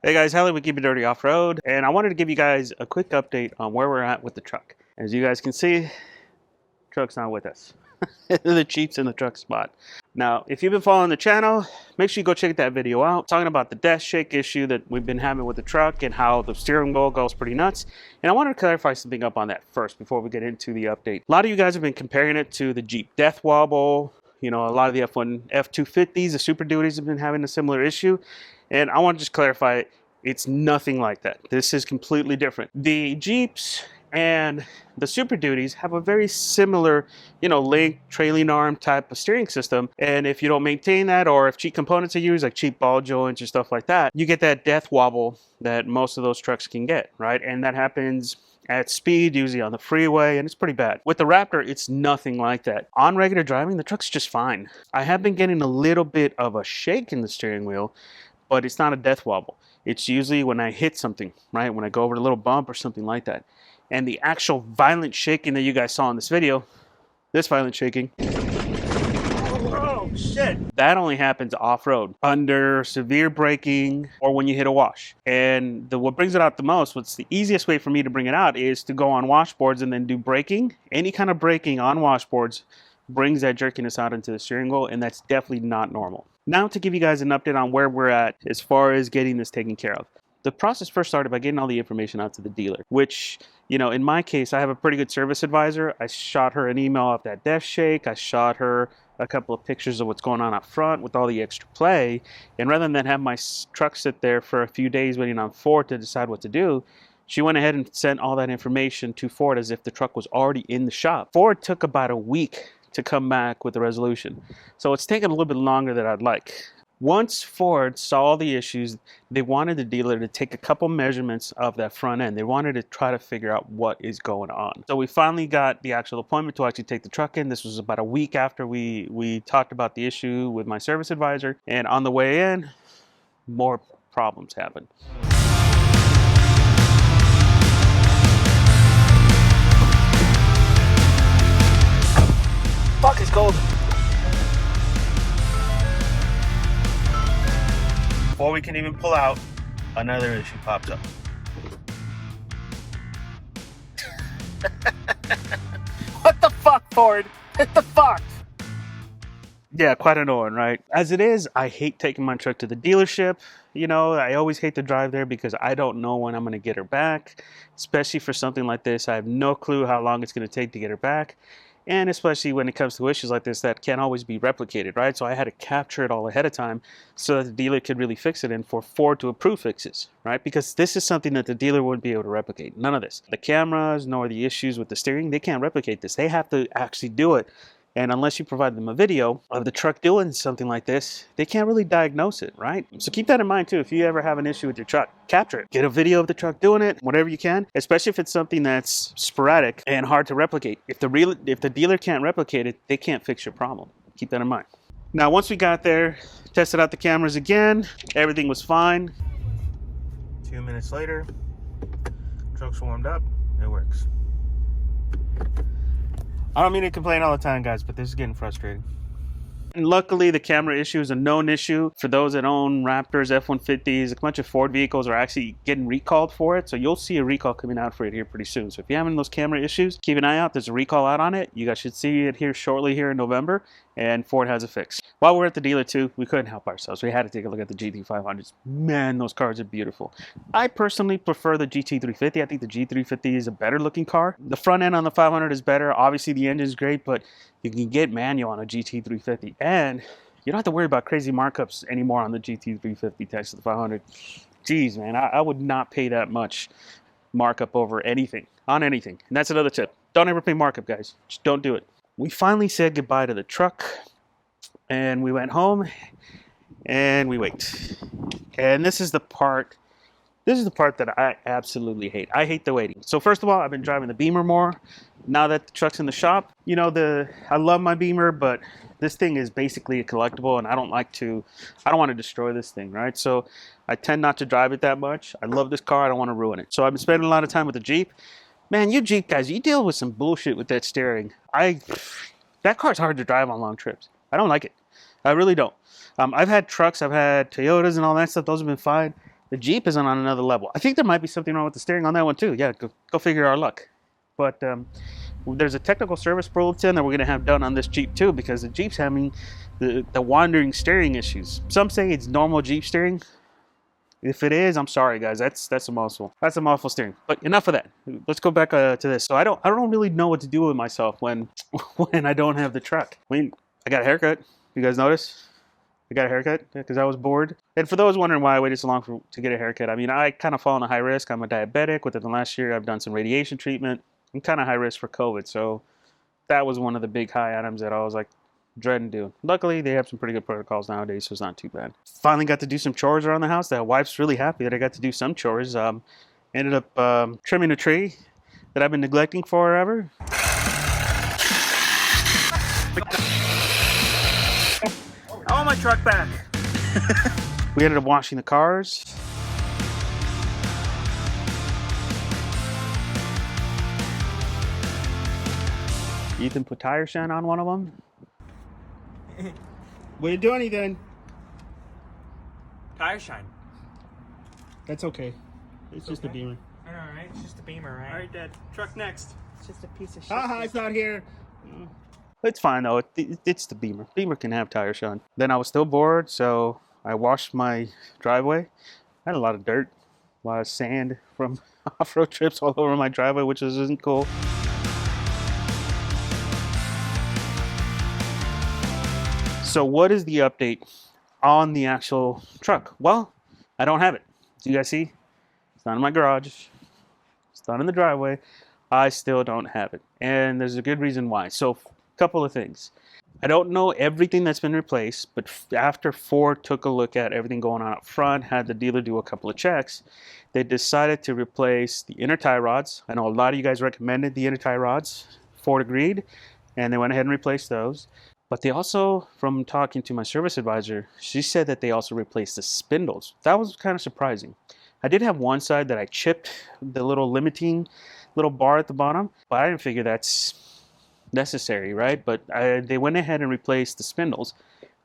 Hey guys, Hallie with Keep It Dirty Off-Road, and I wanted to give you guys a quick update on where we're at with the truck. As you guys can see, truck's not with us. The Jeep's in the truck spot. Now, if you've been following the channel, make sure you go check that video out. Talking about the death shake issue that we've been having with the truck and how the steering wheel goes pretty nuts. And I wanted to clarify something up on that first before we get into the update. A lot of you guys have been comparing it to the Jeep Death Wobble. You know, a lot of the F250s, the Super Duties have been having a similar issue. And I want to just clarify it. It's nothing like that. This is completely different. The Jeeps and the Super Duties have a very similar, link, trailing arm type of steering system. And if you don't maintain that, or if cheap components are used, like cheap ball joints or stuff like that, you get that death wobble that most of those trucks can get, right? And that happens at speed, usually on the freeway, and it's pretty bad. With the Raptor, it's nothing like that. On regular driving, the truck's just fine. I have been getting a little bit of a shake in the steering wheel, but it's not a death wobble. It's usually when I hit something, right? When I go over a little bump or something like that. And the actual violent shaking that you guys saw in this video, this violent shaking, oh shit, that only happens off-road, under severe braking, or when you hit a wash. And what brings it out the most, what's the easiest way for me to bring it out, is to go on washboards and then do braking. Any kind of braking on washboards brings that jerkiness out into the steering wheel, and that's definitely not normal. Now to give you guys an update on where we're at as far as getting this taken care of. The process first started by getting all the information out to the dealer, which, in my case, I have a pretty good service advisor. I shot her an email of that death shake. I shot her a couple of pictures of what's going on up front with all the extra play. And rather than have my truck sit there for a few days waiting on Ford to decide what to do, she went ahead and sent all that information to Ford as if the truck was already in the shop. Ford took about a week to come back with a resolution. So it's taken a little bit longer than I'd like. Once Ford saw all the issues, they wanted the dealer to take a couple measurements of that front end. They wanted to try to figure out what is going on. So we finally got the actual appointment to actually take the truck in. This was about a week after we talked about the issue with my service advisor. And on the way in, more problems happened. Fuck, it's cold. Before we can even pull out, another issue pops up. What the fuck, Ford? What the fuck? Yeah, quite annoying, right? As it is, I hate taking my truck to the dealership. I always hate to drive there because I don't know when I'm going to get her back. Especially for something like this, I have no clue how long it's going to take to get her back. And especially when it comes to issues like this that can't always be replicated, right? So I had to capture it all ahead of time so that the dealer could really fix it and for Ford to approve fixes, right? Because this is something that the dealer wouldn't be able to replicate. None of this. The cameras, nor the issues with the steering, they can't replicate this. They have to actually do it. And unless you provide them a video of the truck doing something like this, they can't really diagnose it, right? So keep that in mind too. If you ever have an issue with your truck, capture it. Get a video of the truck doing it, whatever you can, especially if it's something that's sporadic and hard to replicate. If the dealer can't replicate it, they can't fix your problem. Keep that in mind. Now, once we got there, tested out the cameras again, everything was fine. 2 minutes later, truck's warmed up, it works. I don't mean to complain all the time, guys, but this is getting frustrating. And luckily, the camera issue is a known issue. For those that own Raptors, F-150s, a bunch of Ford vehicles are actually getting recalled for it. So you'll see a recall coming out for it here pretty soon. So if you're having those camera issues, keep an eye out. There's a recall out on it. You guys should see it here shortly here in November. And Ford has a fix. While we're at the dealer too, we couldn't help ourselves. We had to take a look at the GT500s. Man, those cars are beautiful. I personally prefer the GT350. I think the GT350 is a better looking car. The front end on the 500 is better. Obviously the engine is great, but you can get manual on a GT350. And you don't have to worry about crazy markups anymore on the GT350 Tesla 500. Jeez, man, I would not pay that much markup over anything, on anything. And that's another tip. Don't ever pay markup, guys. Just don't do it. We finally said goodbye to the truck and we went home and we wait. And this is the part that I absolutely hate. I hate the waiting. So first of all, I've been driving the Beamer more. Now that the truck's in the shop, I love my Beamer, but this thing is basically a collectible and I don't want to destroy this thing, right? So I tend not to drive it that much. I love this car. I don't want to ruin it. So I've been spending a lot of time with the Jeep. Man, you Jeep guys, you deal with some bullshit with that steering. That car's hard to drive on long trips. I don't like it. I really don't. I've had trucks, I've had Toyotas and all that stuff. Those have been fine. The Jeep isn't on another level. I think there might be something wrong with the steering on that one too. Yeah, go figure our luck. But there's a technical service bulletin that we're going to have done on this Jeep too, because the Jeep's having the wandering steering issues. Some say it's normal Jeep steering. If it is, I'm sorry guys. That's some awful steering. But enough of that. Let's go back to this. So I don't really know what to do with myself when I don't have the truck. I mean, I got a haircut. You guys notice? I got a haircut because I was bored. And for those wondering why I waited so long to get a haircut, I mean, I kind of fall in a high risk. I'm a diabetic. Within the last year, I've done some radiation treatment. I'm kind of high risk for COVID. So that was one of the big high items that I was like dreading doing. Luckily, they have some pretty good protocols nowadays, so it's not too bad. Finally got to do some chores around the house. The wife's really happy that I got to do some chores. Ended up trimming a tree that I've been neglecting forever. I want my truck back. We ended up washing the cars. Ethan put tire shine on one of them. What are you doing, Ethan? Tire shine. That's okay. It's just a Beamer. I know, right? It's just a Beamer, right? All right, Dad. Truck next. It's just a piece of shit. Haha, it's not here. It's fine though. It's the Beamer. Beamer can have tire shine. Then I was still bored, so I washed my driveway. I had a lot of dirt, a lot of sand from off-road trips all over my driveway, which isn't cool. So what is the update on the actual truck? Well, I don't have it. Do you guys see? It's not in my garage. It's not in the driveway. I still don't have it. And there's a good reason why. So couple of things. I don't know everything that's been replaced, but after Ford took a look at everything going on up front, had the dealer do a couple of checks, they decided to replace the inner tie rods. I know a lot of you guys recommended the inner tie rods. Ford agreed, and they went ahead and replaced those. But they also, from talking to my service advisor, she said that they also replaced the spindles. That was kind of surprising. I did have one side that I chipped the little limiting little bar at the bottom, but I didn't figure that's necessary, right? But they went ahead and replaced the spindles.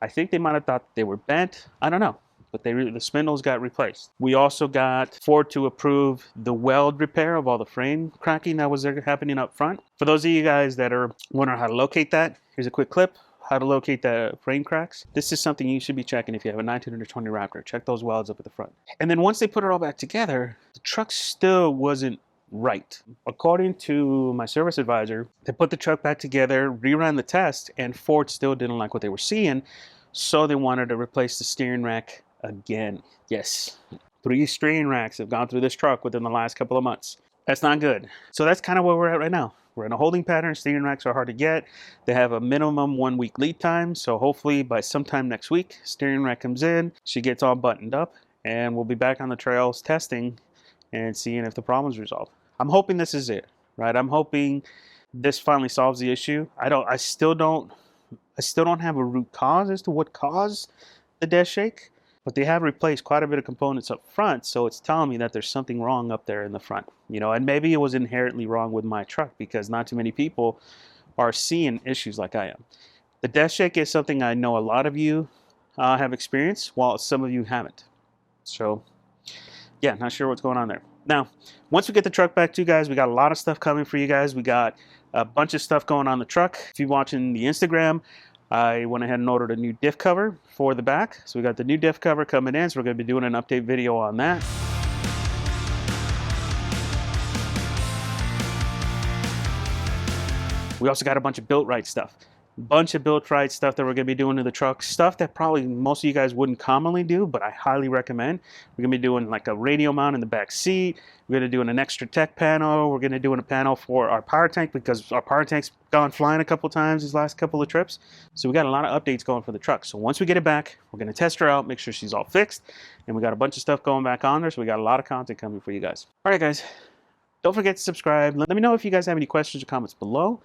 I think they might have thought they were bent. I don't know, but the spindles got replaced. We also got Ford to approve the weld repair of all the frame cracking that was happening up front. For those of you guys that are wondering how to locate that, here's a quick clip. How to locate the frame cracks. This is something you should be checking if you have a 1920 Raptor. Check those welds up at the front. And then once they put it all back together, the truck still wasn't right. According to my service advisor, they put the truck back together, reran the test, and Ford still didn't like what they were seeing, so they wanted to replace the steering rack again. Yes, 3 steering racks have gone through this truck within the last couple of months. That's not good. So that's kind of where we're at right now. We're in a holding pattern. Steering racks are hard to get. They have a minimum 1 week lead time, so hopefully by sometime next week, steering rack comes in, she gets all buttoned up, and we'll be back on the trails testing and seeing if the problem's resolved. I'm hoping this is it, right? I'm hoping this finally solves the issue. I still don't have a root cause as to what caused the death shake, but they have replaced quite a bit of components up front, so it's telling me that there's something wrong up there in the front, you know, and maybe it was inherently wrong with my truck because not too many people are seeing issues like I am. The death shake is something I know a lot of you have experienced, while some of you haven't. So yeah, not sure what's going on there. Now, once we get the truck back to you guys, we got a lot of stuff coming for you guys. We got a bunch of stuff going on the truck. If you're watching the Instagram, I went ahead and ordered a new diff cover for the back. So we got the new diff cover coming in, so we're going to be doing an update video on that. We also got a bunch of built right stuff. Bunch of built right stuff that we're going to be doing to the truck. Stuff that probably most of you guys wouldn't commonly do, but I highly recommend. We're going to be doing like a radio mount in the back seat. We're going to do an extra tech panel. We're going to do a panel for our power tank because our power tank's gone flying a couple times these last couple of trips. So we got a lot of updates going for the truck. So once we get it back, we're going to test her out, make sure she's all fixed. And we got a bunch of stuff going back on there. So we got a lot of content coming for you guys. All right, guys. Don't forget to subscribe. Let me know if you guys have any questions or comments below.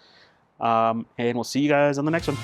And we'll see you guys on the next one.